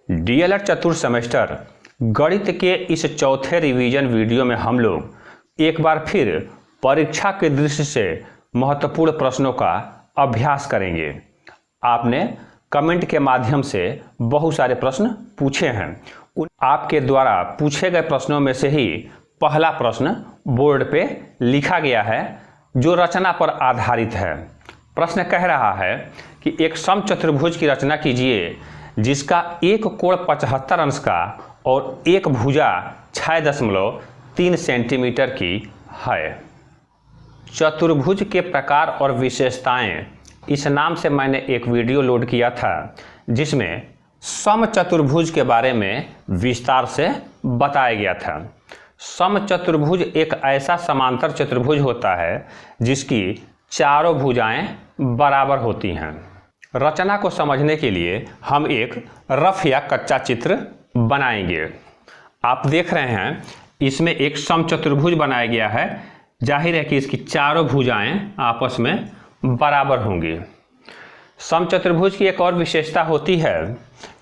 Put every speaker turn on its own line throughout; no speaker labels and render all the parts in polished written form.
DElEd चतुर्थ semester गणित के इस चौथे रिवीजन वीडियो में हम लोग एक बार फिर परीक्षा के दृष्टि से महत्वपूर्ण प्रश्नों का अभ्यास करेंगे। आपने कमेंट के माध्यम से बहुत सारे प्रश्न पूछे हैं। आपके द्वारा पूछे गए प्रश्नों में से ही पहला प्रश्न बोर्ड पे लिखा गया है जो रचना पर आधारित है। प्रश्न कह रहा है कि एक समचतुर्भुज की रचना कीजिए जिसका एक कोण 75 अंश का और एक भुजा 6.3 सेंटीमीटर की है। चतुर्भुज के प्रकार और विशेषताएं, इस नाम से मैंने एक वीडियो लोड किया था जिसमें समचतुर्भुज के बारे में विस्तार से बताया गया था। समचतुर्भुज एक ऐसा समांतर चतुर्भुज होता है जिसकी चारों भुजाएं बराबर होती हैं। रचना को समझने के लिए हम एक रफ या कच्चा चित्र बनाएंगे। आप देख रहे हैं इसमें एक समचतुर्भुज बनाया गया है। जाहिर है कि इसकी चारों भुजाएं आपस में बराबर होंगी। समचतुर्भुज की एक और विशेषता होती है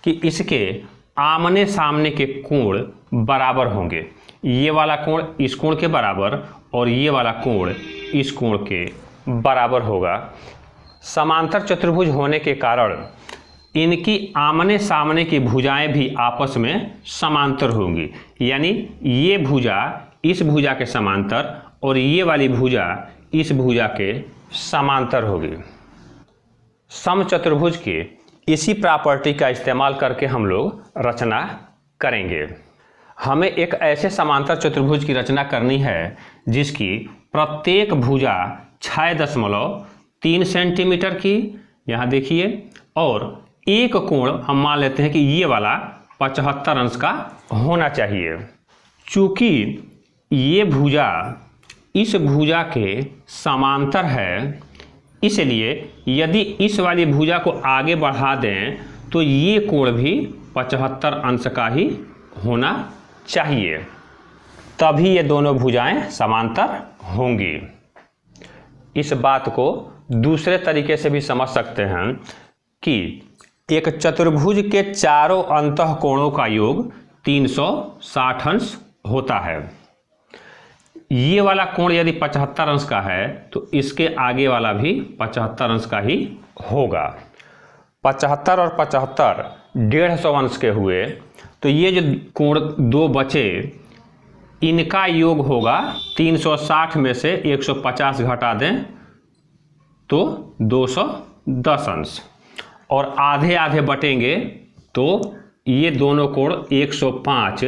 कि इसके आमने सामने के कोण बराबर होंगे। ये वाला कोण इस कोण के बराबर और ये वाला कोण इस कोण के बराबर होगा। समांतर चतुर्भुज होने के कारण इनकी आमने सामने की भुजाएं भी आपस में समांतर होंगी, यानी ये भुजा इस भुजा के समांतर और ये वाली भुजा इस भुजा के समांतर होगी। समचतुर्भुज के इसी प्रॉपर्टी का इस्तेमाल करके हम लोग रचना करेंगे। हमें एक ऐसे समांतर चतुर्भुज की रचना करनी है जिसकी प्रत्येक भुजा 6.3 सेंटीमीटर की, यहाँ देखिए, और एक कोण हम मान लेते हैं कि ये वाला 75 अंश का होना चाहिए। चूँकि ये भुजा इस भुजा के समांतर है, इसलिए यदि इस वाली भुजा को आगे बढ़ा दें तो ये कोण भी 75 अंश का ही होना चाहिए, तभी ये दोनों भुजाएं समांतर होंगी। इस बात को दूसरे तरीके से भी समझ सकते हैं कि एक चतुर्भुज के चारों अंतःकोणों का योग 360 अंश होता है। ये वाला कोण यदि 75 अंश का है तो इसके आगे वाला भी 75 अंश का ही होगा। 75 और 75 150 अंश के हुए, तो ये जो कोण दो बचे इनका योग होगा 360 में से 150 घटा दें तो 210 अंश, और आधे आधे बटेंगे तो ये दोनों कोण 105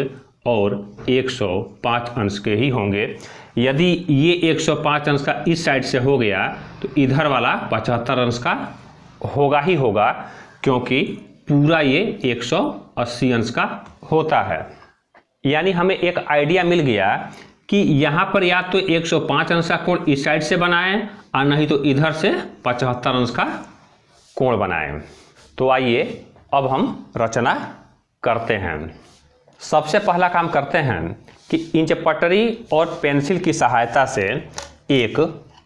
और 105 अंश के ही होंगे। यदि ये 105 अंश का इस साइड से हो गया तो इधर वाला 75 अंश का होगा ही होगा, क्योंकि पूरा ये 180 अंश का होता है। यानी हमें एक आइडिया मिल गया कि यहाँ पर या तो 105 अंश का कोण इस साइड से बनाएं और नहीं तो इधर से 75 अंश का कोण बनाएं। तो आइए अब हम रचना करते हैं। सबसे पहला काम करते हैं कि इंच पटरी और पेंसिल की सहायता से एक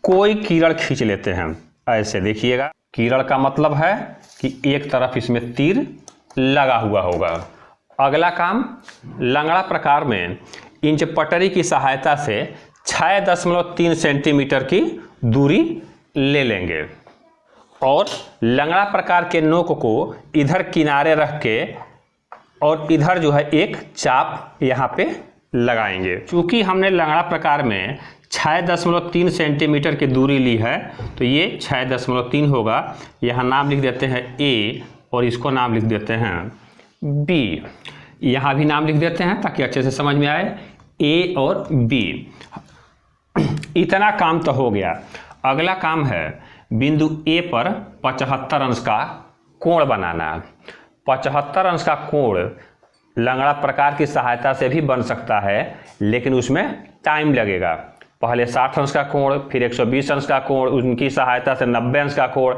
कोई किरण खींच लेते हैं। ऐसे देखिएगा, किरण का मतलब है कि एक तरफ इसमें तीर लगा हुआ होगा। अगला काम, लंगड़ा प्रकार में इंच पटरी की सहायता से 6.3 सेंटीमीटर की दूरी ले लेंगे और लंगड़ा प्रकार के नोक को इधर किनारे रख के और इधर जो है एक चाप यहाँ पे लगाएंगे। चूँकि हमने लंगड़ा प्रकार में 6.3 सेंटीमीटर की दूरी ली है तो ये 6.3 होगा। यहाँ नाम लिख देते हैं ए और इसको नाम लिख देते हैं बी। यहाँ भी नाम लिख देते हैं ताकि अच्छे से समझ में आए, ए और बी। इतना काम तो हो गया। अगला काम है बिंदु ए पर 75 अंश का कोण बनाना। 75 अंश का कोण लंगड़ा प्रकार की सहायता से भी बन सकता है, लेकिन उसमें टाइम लगेगा। पहले 60 अंश का कोण, फिर 120 अंश का कोण, उनकी सहायता से 90 अंश का कोण,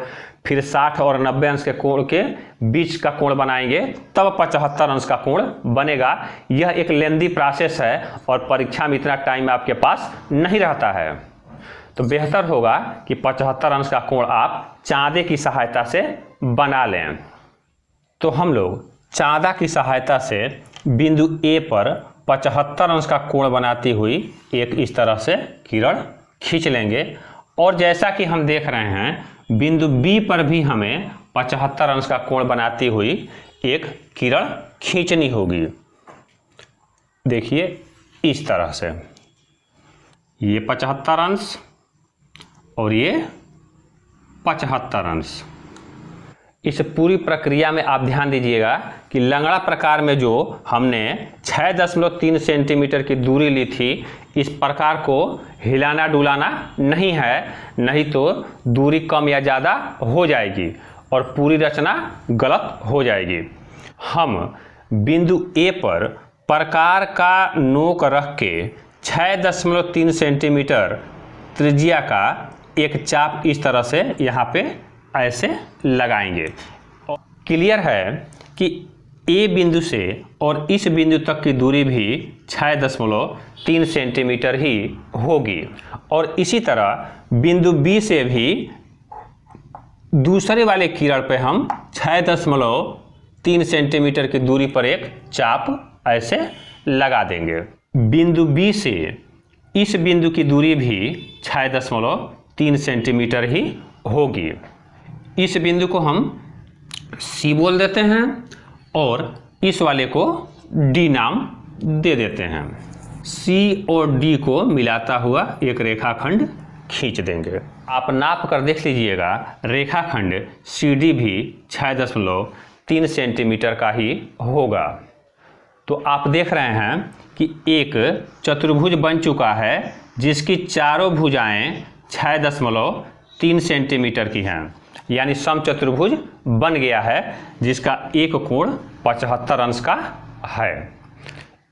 फिर 60 और 90 अंश के कोण के बीच का कोण बनाएंगे, तब 75 अंश का कोण बनेगा। यह एक लेंदी प्रोसेस है और परीक्षा में इतना टाइम आपके पास नहीं रहता है, तो बेहतर होगा कि 75 अंश का कोण आप चांदे की सहायता से बना लें। तो हम लोग चाँदा की सहायता से बिंदु ए पर 75 अंश का कोण बनाती हुई एक इस तरह से किरण खींच लेंगे। और जैसा कि हम देख रहे हैं बिंदु बी पर भी हमें 75 अंश का कोण बनाती हुई एक किरण खींचनी होगी। देखिए इस तरह से, ये 75 अंश और ये 75 अंश। इस पूरी प्रक्रिया में आप ध्यान दीजिएगा कि लंगड़ा प्रकार में जो हमने 6.3 सेंटीमीटर की दूरी ली थी, इस प्रकार को हिलाना डुलाना नहीं है, नहीं तो दूरी कम या ज़्यादा हो जाएगी और पूरी रचना गलत हो जाएगी। हम बिंदु ए पर प्रकार का नोक रख के 6.3 सेंटीमीटर त्रिज्या का एक चाप इस तरह से यहाँ पे ऐसे लगाएंगे। क्लियर है कि ए बिंदु से और इस बिंदु तक की दूरी भी 6.3 सेंटीमीटर ही होगी। और इसी तरह बिंदु बी से भी दूसरे वाले किरण पे हम 6.3 सेंटीमीटर की दूरी पर एक चाप ऐसे लगा देंगे। बिंदु बी से इस बिंदु की दूरी भी 6.3 सेंटीमीटर ही होगी। इस बिंदु को हम सी बोल देते हैं और इस वाले को डी नाम दे देते हैं। सी और डी को मिलाता हुआ एक रेखाखंड खींच देंगे। आप नाप कर देख लीजिएगा, रेखाखंड सी डी भी 6.3 सेंटीमीटर का ही होगा। तो आप देख रहे हैं कि एक चतुर्भुज बन चुका है जिसकी चारों भुजाएं 6.3 सेंटीमीटर की हैं, यानी समचतुर्भुज बन गया है जिसका एक कोण 75 अंश का है।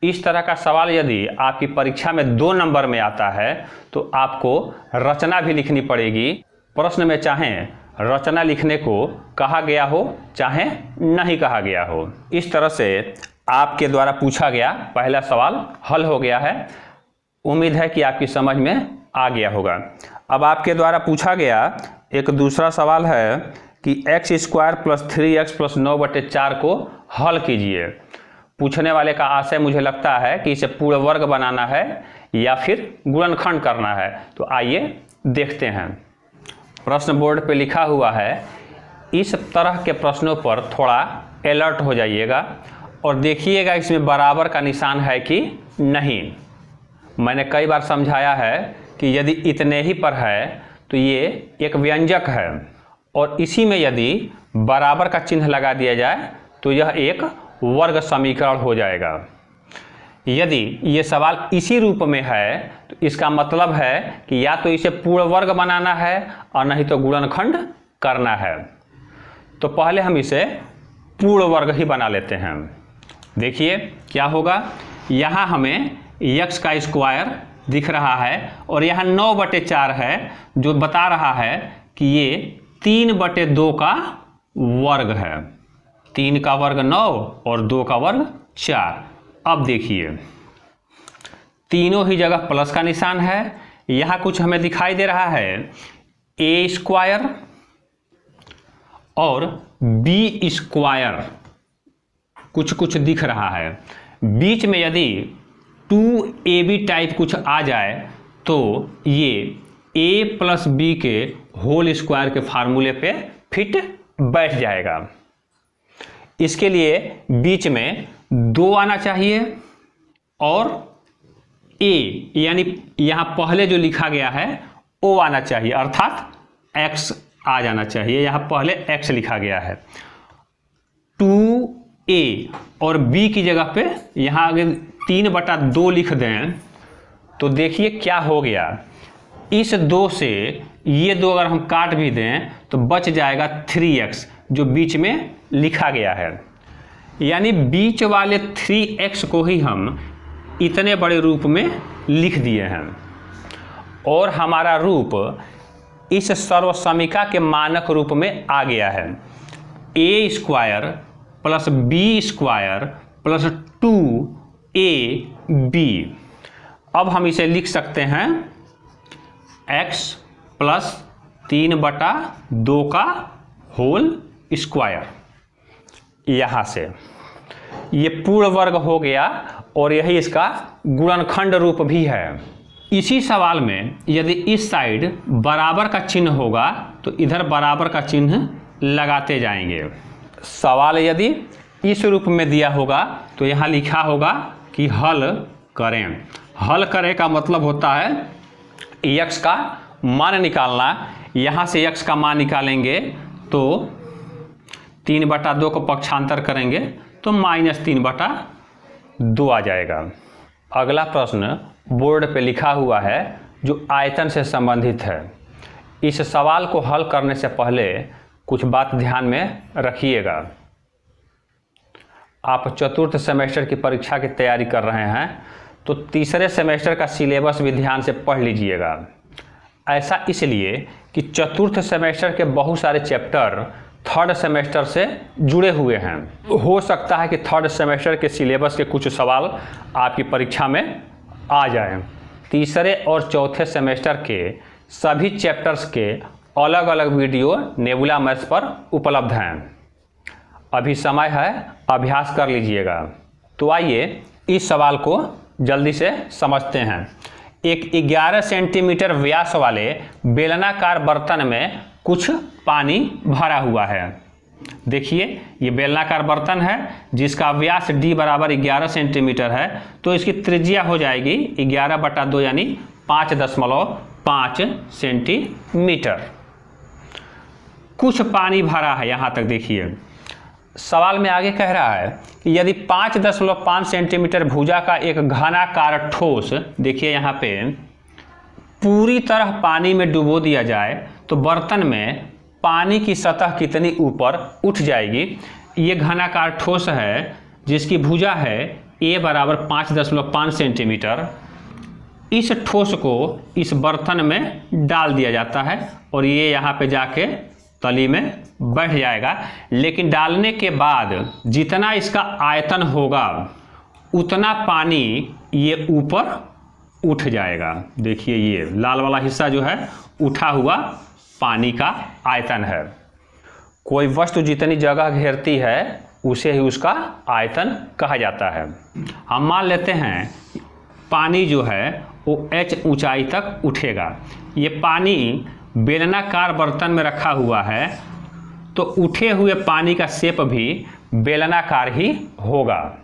इस तरह का सवाल यदि आपकी परीक्षा में 2 नंबर में आता है तो आपको रचना भी लिखनी पड़ेगी। प्रश्न में चाहे रचना लिखने को कहा गया हो चाहे नहीं कहा गया हो। इस तरह से आपके द्वारा पूछा गया पहला सवाल हल हो गया है। उम्मीद है कि आपकी समझ में आ गया होगा। अब आपके द्वारा पूछा गया एक दूसरा सवाल है कि x² + 3x + 9/4 को हल कीजिए। पूछने वाले का आशय मुझे लगता है कि इसे पूर्ण वर्ग बनाना है या फिर गुणनखंड करना है। तो आइए देखते हैं। प्रश्न बोर्ड पे लिखा हुआ है। इस तरह के प्रश्नों पर थोड़ा अलर्ट हो जाइएगा और देखिएगा इसमें बराबर का निशान है कि नहीं। मैंने कई बार समझाया है कि यदि इतने ही पर है तो ये एक व्यंजक है और इसी में यदि बराबर का चिन्ह लगा दिया जाए तो यह एक वर्ग समीकरण हो जाएगा। यदि ये सवाल इसी रूप में है तो इसका मतलब है कि या तो इसे पूर्ण वर्ग बनाना है और नहीं तो गुणनखंड करना है। तो पहले हम इसे पूर्ण वर्ग ही बना लेते हैं। देखिए क्या होगा। यहाँ हमें x का स्क्वायर दिख रहा है और यहाँ 9/4 है जो बता रहा है कि ये 3/2 का वर्ग है। 3 का वर्ग 9 और 2 का वर्ग 4। अब देखिए तीनों ही जगह प्लस का निशान है। यहाँ कुछ हमें दिखाई दे रहा है a² और b², कुछ दिख रहा है। बीच में यदि 2ab टाइप कुछ आ जाए तो ये a + b के होल स्क्वायर के फार्मूले पे फिट बैठ जाएगा। इसके लिए बीच में 2 आना चाहिए और a यानी यहाँ पहले जो लिखा गया है o आना चाहिए, अर्थात x आ जाना चाहिए। यहाँ पहले x लिखा गया है। 2a और b की जगह पे यहाँ अगर 3/2 लिख दें तो देखिए क्या हो गया। इस 2 से ये 2 अगर हम काट भी दें तो बच जाएगा 3x जो बीच में लिखा गया है। यानी बीच वाले 3x को ही हम इतने बड़े रूप में लिख दिए हैं और हमारा रूप इस सर्वसमीका के मानक रूप में आ गया है। a² + b² + 2ab। अब हम इसे लिख सकते हैं x + 3/2 का होल स्क्वायर। यहाँ से ये पूर्ण वर्ग हो गया और यही इसका गुणनखंड रूप भी है। इसी सवाल में यदि इस साइड बराबर का चिन्ह होगा तो इधर बराबर का चिन्ह लगाते जाएंगे। सवाल यदि इस रूप में दिया होगा तो यहाँ लिखा होगा कि हल करें। हल करें का मतलब होता है x का मान निकालना। यहाँ से x का मान निकालेंगे तो 3/2 को पक्षांतर करेंगे तो -3/2 आ जाएगा। अगला प्रश्न बोर्ड पे लिखा हुआ है जो आयतन से संबंधित है। इस सवाल को हल करने से पहले कुछ बात ध्यान में रखिएगा। आप चतुर्थ सेमेस्टर की परीक्षा की तैयारी कर रहे हैं तो तीसरे सेमेस्टर का सिलेबस भी ध्यान से पढ़ लीजिएगा। ऐसा इसलिए कि चतुर्थ सेमेस्टर के बहुत सारे चैप्टर थर्ड सेमेस्टर से जुड़े हुए हैं। हो सकता है कि थर्ड सेमेस्टर के सिलेबस के कुछ सवाल आपकी परीक्षा में आ जाएं। तीसरे और चौथे सेमेस्टर के सभी चैप्टर्स के अलग अलग वीडियो नेबुला मैथ्स पर उपलब्ध हैं। अभी समय है, अभ्यास कर लीजिएगा। तो आइए इस सवाल को जल्दी से समझते हैं। एक 11 सेंटीमीटर व्यास वाले बेलनाकार बर्तन में कुछ पानी भरा हुआ है। देखिए ये बेलनाकार बर्तन है जिसका व्यास d बराबर 11 सेंटीमीटर है, तो इसकी त्रिज्या हो जाएगी 11/2 यानी 5.5 सेंटीमीटर। कुछ पानी भरा है, यहाँ तक देखिए। सवाल में आगे कह रहा है कि यदि 5.5 सेंटीमीटर भुजा का एक घनाकार ठोस, देखिए यहाँ पे, पूरी तरह पानी में डुबो दिया जाए तो बर्तन में पानी की सतह कितनी ऊपर उठ जाएगी। ये घनाकार ठोस है जिसकी भुजा है a बराबर 5.5 सेंटीमीटर। इस ठोस को इस बर्तन में डाल दिया जाता है और ये यहाँ पे जाके तली में बैठ जाएगा। लेकिन डालने के बाद जितना इसका आयतन होगा उतना पानी ये ऊपर उठ जाएगा। देखिए ये लाल वाला हिस्सा जो है उठा हुआ पानी का आयतन है। कोई वस्तु जितनी जगह घेरती है उसे ही उसका आयतन कहा जाता है। हम मान लेते हैं पानी जो है वो h ऊंचाई तक उठेगा। ये पानी बेलनाकार बर्तन में रखा हुआ है तो उठे हुए पानी का शेप भी बेलनाकार ही होगा।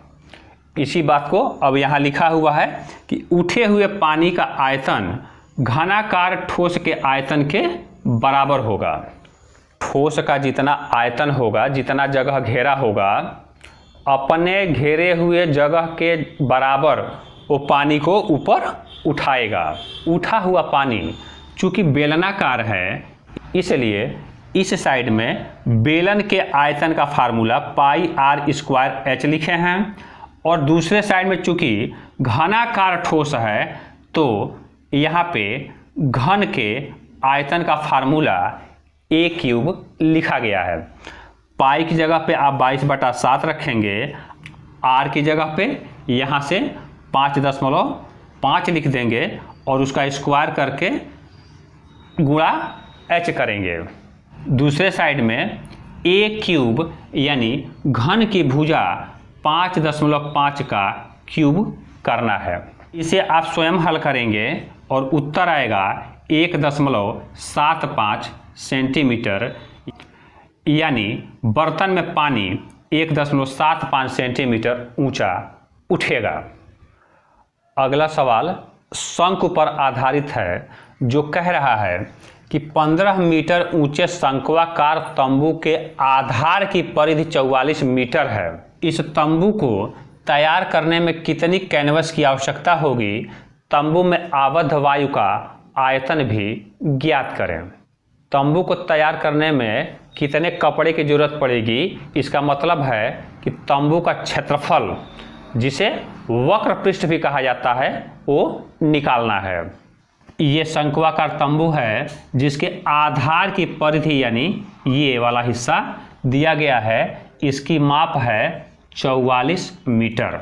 इसी बात को अब यहाँ लिखा हुआ है कि उठे हुए पानी का आयतन घनाकार ठोस के आयतन के बराबर होगा। ठोस का जितना आयतन होगा, जितना जगह घेरा होगा, अपने घेरे हुए जगह के बराबर वो पानी को ऊपर उठाएगा। उठा हुआ पानी चूँकि बेलनाकार है इसलिए इस साइड में बेलन के आयतन का फार्मूला πr² लिखे हैं और दूसरे साइड में चूँकि घनाकार ठोस है तो यहाँ पे घन के आयतन का फार्मूला a³ लिखा गया है। पाई की जगह पे आप 22/7 रखेंगे, r की जगह पे यहाँ से 5.5 लिख देंगे और उसका स्क्वायर करके गुणा h करेंगे। दूसरे साइड में a³ यानी घन की भुजा 5.5 का क्यूब करना है। इसे आप स्वयं हल करेंगे और उत्तर आएगा 1.75 सेंटीमीटर, यानी बर्तन में पानी 1.75 सेंटीमीटर ऊंचा उठेगा। अगला सवाल शंकु पर आधारित है जो कह रहा है कि 15 मीटर ऊंचे शंक्वाकार तंबू के आधार की परिधि 44 मीटर है। इस तंबू को तैयार करने में कितनी कैनवस की आवश्यकता होगी। तंबू में आबद्ध वायु का आयतन भी ज्ञात करें। तंबू को तैयार करने में कितने कपड़े की जरूरत पड़ेगी, इसका मतलब है कि तंबू का क्षेत्रफल, जिसे वक्र पृष्ठ भी कहा जाता है, वो निकालना है। ये शंक्वाकार तंबू है जिसके आधार की परिधि यानी ये वाला हिस्सा दिया गया है। इसकी माप है 44 मीटर।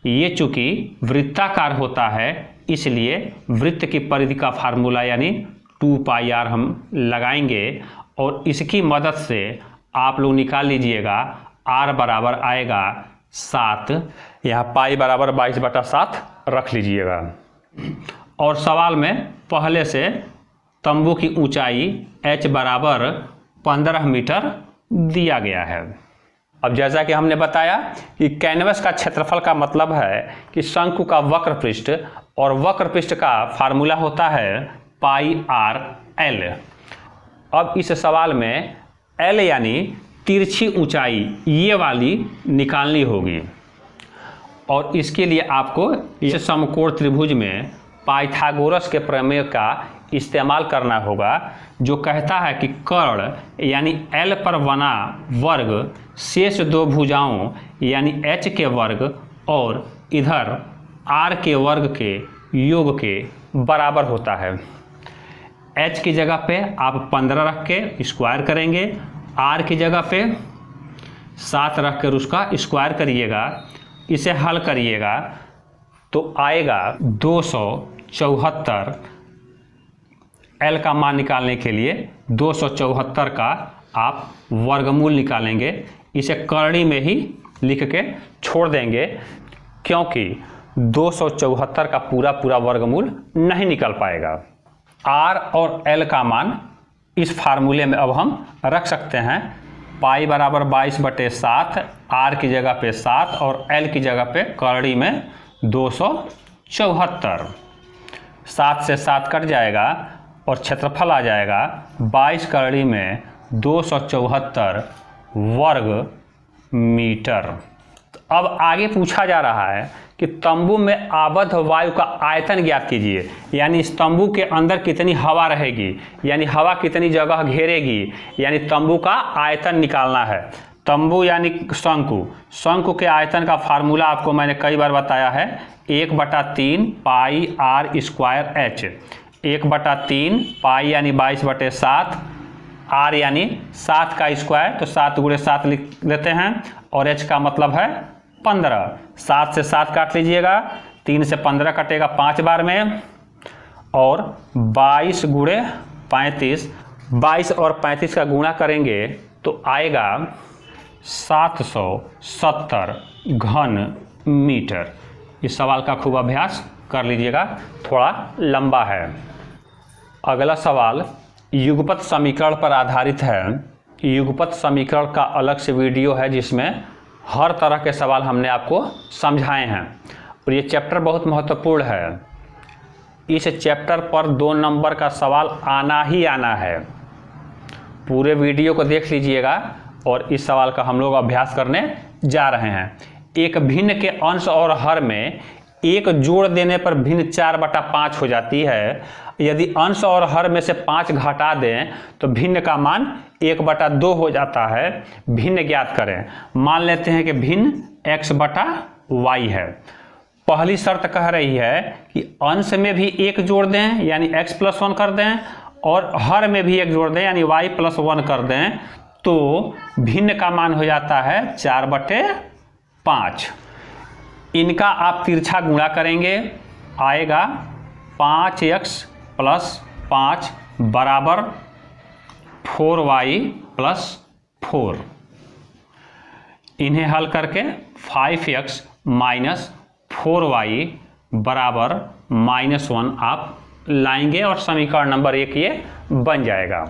ये चूँकि वृत्ताकार होता है इसलिए वृत्त की परिधि का फार्मूला यानी 2πr हम लगाएंगे और इसकी मदद से आप लोग निकाल लीजिएगा। r बराबर आएगा 7, यहाँ पाई बराबर 22/7 रख लीजिएगा। और सवाल में पहले से तंबू की ऊंचाई h बराबर 15 मीटर दिया गया है। अब जैसा कि हमने बताया कि कैनवस का क्षेत्रफल का मतलब है कि शंकु का वक्र पृष्ठ, और वक्र पृष्ठ का फार्मूला होता है πr/l। अब इस सवाल में l यानी तिरछी ऊंचाई ये वाली निकालनी होगी, और इसके लिए आपको इस समकोण त्रिभुज में पाइथागोरस के प्रमेय का इस्तेमाल करना होगा, जो कहता है कि कर्ण यानी L पर बना वर्ग शेष दो भुजाओं यानी h के वर्ग और इधर r के वर्ग के योग के बराबर होता है। h की जगह पे आप 15 रख के स्क्वायर करेंगे, r की जगह पे 7 रख कर उसका स्क्वायर करिएगा, इसे हल करिएगा तो आएगा 274। L का मान निकालने के लिए 274 का आप वर्गमूल निकालेंगे, इसे करणी में ही लिख के छोड़ देंगे, क्योंकि 274 का पूरा वर्गमूल नहीं निकल पाएगा। R और L का मान इस फार्मूले में अब हम रख सकते हैं। पाई बराबर 22/7, R की जगह पे 7 और L की जगह पे करणी में 274। 7 से 7 कट जाएगा और क्षेत्रफल आ जाएगा 22 करणी में 274 वर्ग मीटर। अब आगे पूछा जा रहा है कि तंबू में आबद्ध वायु का आयतन ज्ञात कीजिए, यानी इस तंबू के अंदर कितनी हवा रहेगी, यानी हवा कितनी जगह घेरेगी, यानी तंबू का आयतन निकालना है। तंबू यानी शंकु के आयतन का फार्मूला आपको मैंने कई बार बताया है, 1/3 पाई r² h। 1/3 पाई यानी 22/7, r यानी 7 का स्क्वायर, तो 7 × 7 लिख लेते हैं, और h का मतलब है 15। 7 से 7 काट लीजिएगा, 3 से 15 कटेगा 5 बार में, और 22 × 35, 22 और 35 का गुणा करेंगे तो आएगा 770 घन मीटर। इस सवाल का खूब अभ्यास कर लीजिएगा, थोड़ा लंबा है। अगला सवाल युगपत समीकरण पर आधारित है। युगपत समीकरण का अलग से वीडियो है जिसमें हर तरह के सवाल हमने आपको समझाए हैं, और ये चैप्टर बहुत महत्वपूर्ण है। इस चैप्टर पर 2 नंबर का सवाल आना ही आना है। पूरे वीडियो को देख लीजिएगा, और इस सवाल का हम लोग अभ्यास करने जा रहे हैं। एक भिन्न के अंश और हर में एक जोड़ देने पर भिन्न 4/5 हो जाती है। यदि अंश और हर में से 5 घटा दें तो भिन्न का मान 1/2 हो जाता है। भिन्न ज्ञात करें। मान लेते हैं कि भिन्न x/y है। पहली शर्त कह रही है कि अंश में भी 1 जोड़ दें यानी x+1 कर दें, और हर में भी 1 जोड़ दें यानी y+1 कर दें, तो भिन्न का मान हो जाता है 4/5। इनका आप तिरछा गुणा करेंगे, आएगा 5x + 5 बराबर 4y + 4। इन्हें हल करके 5x - 4y बराबर -1 आप लाएंगे, और समीकरण नंबर 1 ये बन जाएगा।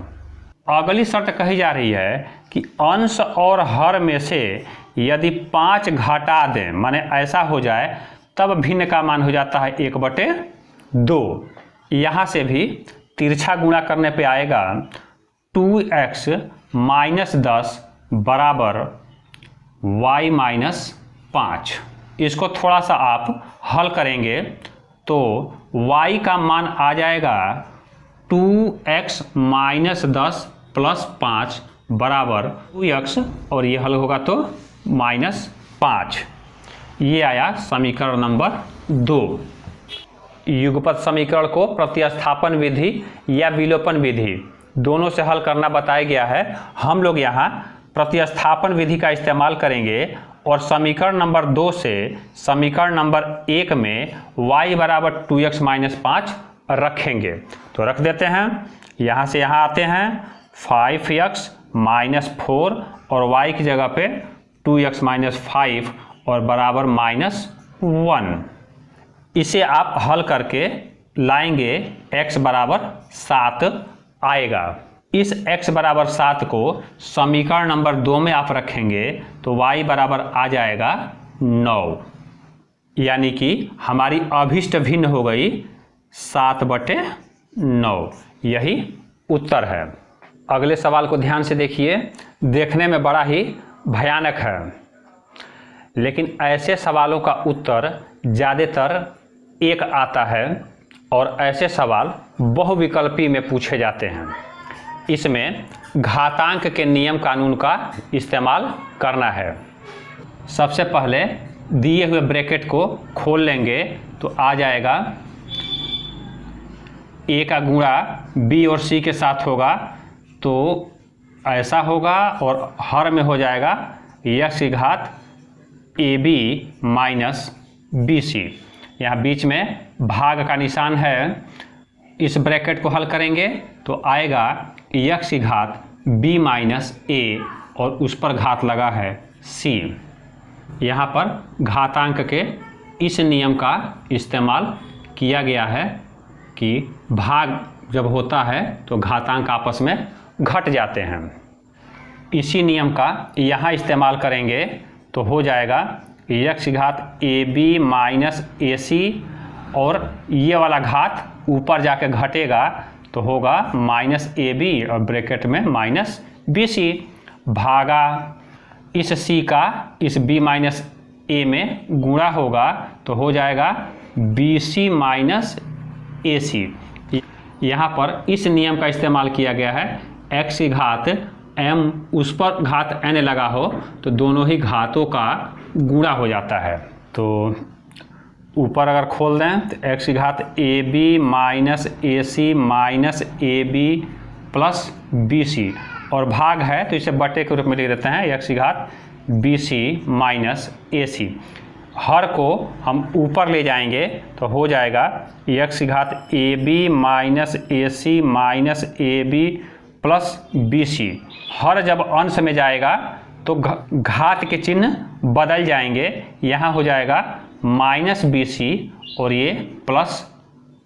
अगली शर्त कही जा रही है कि अंश और हर में से यदि 5 घटा दें, माने ऐसा हो जाए, तब भिन्न का मान हो जाता है 1/2। यहाँ से भी तिरछा गुणा करने पे आएगा 2x - 10 बराबर y - 5। इसको थोड़ा सा आप हल करेंगे तो y का मान आ जाएगा 2x - 10 + 5 बराबर 2x, और ये हल होगा तो -5। ये आया समीकरण नंबर 2। युगपत समीकरण को प्रतिस्थापन विधि या विलोपन विधि दोनों से हल करना बताया गया है। हम लोग यहाँ प्रतिस्थापन विधि का इस्तेमाल करेंगे, और समीकरण नंबर 2 से समीकरण नंबर 1 में y बराबर 2x - 5 रखेंगे। तो रख देते हैं, यहाँ से यहाँ आते हैं 5x - 4, और y की जगह पे 2x - 5 और बराबर -1। इसे आप हल करके लाएंगे x बराबर 7 आएगा। इस x बराबर 7 को समीकरण नंबर 2 में आप रखेंगे तो y बराबर आ जाएगा 9, यानी कि हमारी अभिष्ट भिन्न हो गई 7/9। यही उत्तर है। अगले सवाल को ध्यान से देखिए। देखने में बड़ा ही भयानक है, लेकिन ऐसे सवालों का उत्तर ज़्यादातर एक आता है और ऐसे सवाल बहुविकल्पी में पूछे जाते हैं। इसमें घातांक के नियम कानून का इस्तेमाल करना है। सबसे पहले दिए हुए ब्रैकेट को खोल लेंगे तो आ जाएगा a का गुणा b और c के साथ होगा तो ऐसा होगा, और हर में हो जाएगा x की घात ab माइनस bc। यहाँ बीच में भाग का निशान है। इस ब्रैकेट को हल करेंगे तो आएगा x की घात b माइनस a और उस पर घात लगा है c। यहाँ पर घातांक के इस नियम का इस्तेमाल किया गया है कि भाग जब होता है तो घातांक आपस में घट जाते हैं। इसी नियम का यहाँ इस्तेमाल करेंगे तो हो जाएगा x की घात ab माइनस ac, और ये वाला घात ऊपर जाके घटेगा तो होगा -ab और ब्रैकेट में -bc भागा इस c का इस b माइनस a में गुणा होगा तो हो जाएगा bc माइनस ac। यहाँ पर इस नियम का इस्तेमाल किया गया है। x की घात m उस पर घात n लगा हो तो दोनों ही घातों का गुणा हो जाता है। तो ऊपर अगर खोल दें तो x की घात ab minus ac minus ab plus bc, और भाग है तो इसे बटे के रूप में लिख देते हैं x की घात bc माइनस ac। हर को हम ऊपर ले जाएंगे तो हो जाएगा x की घात ab minus ac minus ab plus bc। हर जब अंश में जाएगा तो घात के चिन्ह बदल जाएंगे। यहाँ हो जाएगा -bc और ये प्लस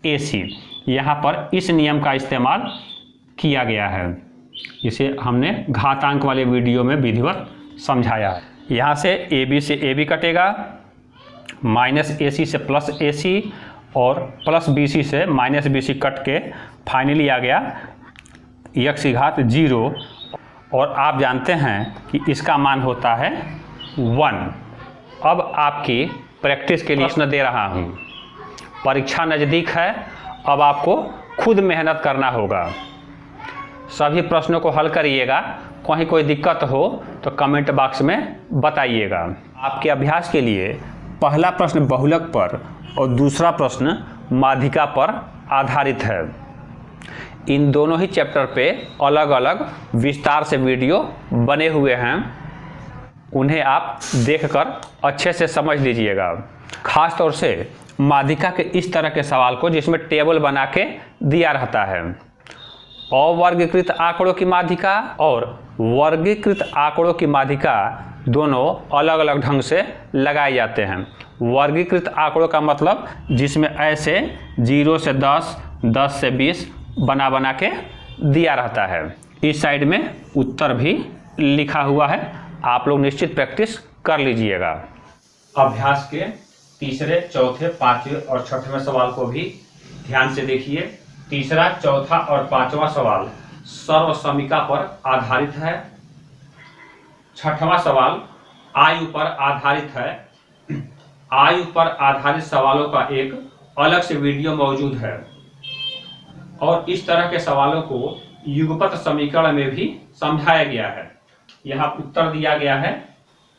ac। यहाँ पर इस नियम का इस्तेमाल किया गया है। इसे हमने घातांक वाले वीडियो में विधिवत समझाया है। यहाँ से ab से ab कटेगा, -ac से +ac और +bc से -bc कट के फाइनली आ गया x की घात 0, और आप जानते हैं कि इसका मान होता है 1। अब आपकी प्रैक्टिस के लिए प्रश्न दे रहा हूँ। परीक्षा नज़दीक है, अब आपको खुद मेहनत करना होगा। सभी प्रश्नों को हल करिएगा। कहीं कोई दिक्कत हो तो कमेंट बॉक्स में बताइएगा। आपके अभ्यास के लिए पहला प्रश्न बहुलक पर और दूसरा प्रश्न माध्यिका पर आधारित है। इन दोनों ही चैप्टर पे अलग अलग विस्तार से वीडियो बने हुए हैं, उन्हें आप देखकर अच्छे से समझ लीजिएगा। खास तौर से माध्यिका के इस तरह के सवाल को जिसमें टेबल बना के दिया रहता है। अवर्गीकृत आंकड़ों की माध्यिका और वर्गीकृत आंकड़ों की माध्यिका दोनों अलग अलग ढंग से लगाए जाते हैं। वर्गीकृत आंकड़ों का मतलब जिसमें ऐसे 0 से 10, 10 से 20 बना बना के दिया रहता है। इस साइड में उत्तर भी लिखा हुआ है। आप लोग निश्चित प्रैक्टिस कर लीजिएगा। अभ्यास के तीसरे, चौथे, पांचवें और छठवें सवाल को भी ध्यान से देखिए। तीसरा, चौथा और पांचवा सवाल सर्वसमीका पर आधारित है। छठवां सवाल आयु पर आधारित है। आयु पर आधारित सवालों का एक अलग से वीडियो मौजूद है, और इस तरह के सवालों को युगपत समीकरण में भी समझाया गया है। यहाँ उत्तर दिया गया है,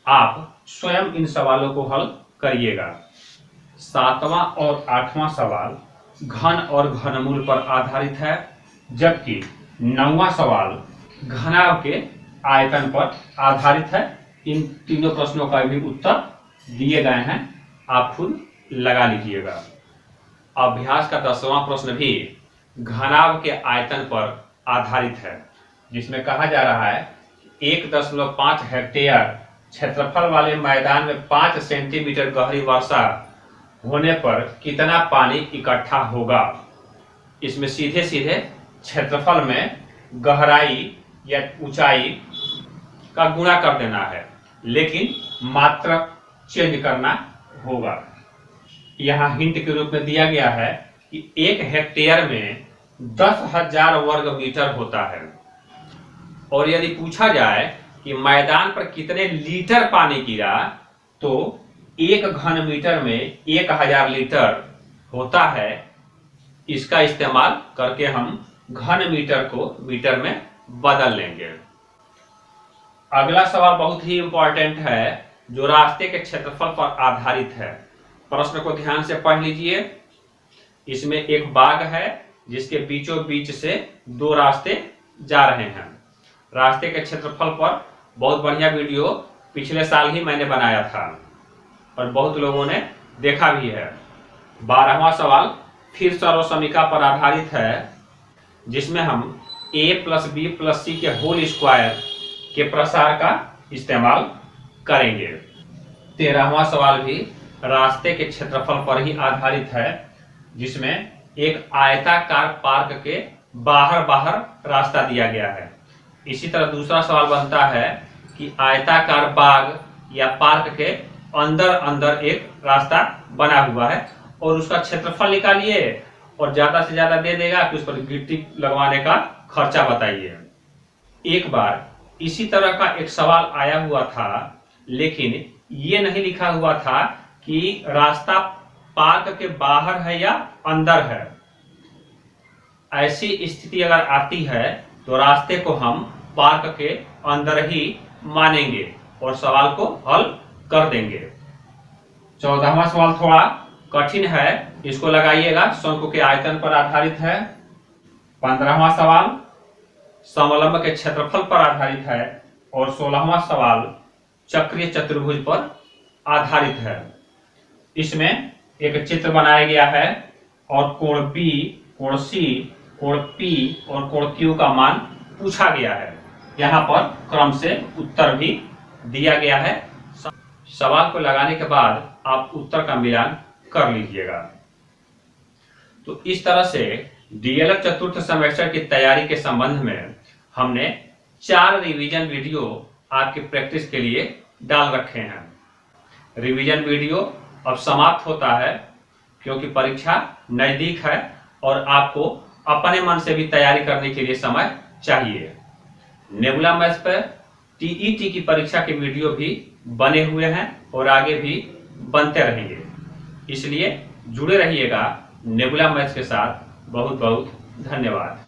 आप स्वयं इन सवालों को हल करिएगा। सातवां और आठवां सवाल घन और घनमूल पर आधारित है, जबकि नौवां सवाल घनाभ के आयतन पर आधारित है। इन तीनों प्रश्नों का भी उत्तर दिए गए हैं, आप खुद लगा लीजिएगा। अभ्यास का 10वां प्रश्न भी घनाभ के आयतन पर आधारित है, जिसमें कहा जा रहा है 1.5 हेक्टेयर क्षेत्रफल वाले मैदान में 5 सेंटीमीटर गहरी वर्षा होने पर कितना पानी इकट्ठा होगा। इसमें सीधे सीधे क्षेत्रफल में गहराई या ऊंचाई का गुणा कर देना है, लेकिन मात्रक चेंज करना होगा। यहाँ हिंट के रूप में दिया गया है कि 1 हेक्टेयर में 10,000 वर्ग मीटर होता है, और यदि पूछा जाए कि मैदान पर कितने लीटर पानी गिरा तो 1 घन मीटर में 1000 लीटर होता है। इसका इस्तेमाल करके हम घन मीटर को मीटर में बदल लेंगे। अगला सवाल बहुत ही इंपॉर्टेंट है, जो रास्ते के क्षेत्रफल पर आधारित है। प्रश्न को ध्यान से पढ़ लीजिए। इसमें एक बाग है जिसके बीचों बीच से 2 रास्ते जा रहे हैं। रास्ते के क्षेत्रफल पर बहुत बढ़िया वीडियो पिछले साल ही मैंने बनाया था और बहुत लोगों ने देखा भी है। 12वां सवाल फिर सर्वसमीका पर आधारित है, जिसमें हम a + b + c के होल स्क्वायर के प्रसार का इस्तेमाल करेंगे। 13वां सवाल भी रास्ते के क्षेत्रफल पर ही आधारित है, जिसमें एक आयताकार पार्क के बाहर रास्ता दिया गया है। इसी तरह दूसरा सवाल बनता है कि आयताकार बाग या पार्क के अंदर एक रास्ता बना हुआ है और उसका क्षेत्रफल निकालिए और ज्यादा से ज्यादा दे देगा कि उस पर गिट्टी लगवाने का खर्चा बताइए। एक बार इसी तरह का एक सवाल आया हुआ था, लेकिन ये नहीं लिखा हुआ था कि रास्ता पार्क के बाहर है या अंदर है। ऐसी स्थिति अगर आती है तो रास्ते को हम पार्क के अंदर ही मानेंगे और सवाल को हल कर देंगे। 14वां सवाल थोड़ा कठिन है, इसको लगाइएगा। शंकु के आयतन पर आधारित है। 15वां सवाल समलंब के क्षेत्रफल पर आधारित है और 16वां सवाल चक्रीय चतुर्भुज पर आधारित है। इसमें एक चित्र बनाया गया है और कोण B, कोण C, कोण P और कोण Q का मान पूछा गया है। यहाँ पर क्रम से उत्तर भी दिया गया है। सवाल को लगाने के बाद आप उत्तर का मिलान कर लीजिएगा। तो इस तरह से डीएलएड चतुर्थ सेमेस्टर की तैयारी के संबंध में हमने 4 रिवीजन वीडियो आपकी प्रैक्टिस के लिए डाल रखे हैं। रिवीजन वीडियो अब समाप्त होता है क्योंकि परीक्षा नजदीक है और आपको अपने मन से भी तैयारी करने के लिए समय चाहिए। नेबुला मैथ्स पर टीईटी की परीक्षा के वीडियो भी बने हुए हैं और आगे भी बनते रहेंगे, इसलिए जुड़े रहिएगा नेबुला मैथ्स के साथ। बहुत बहुत धन्यवाद।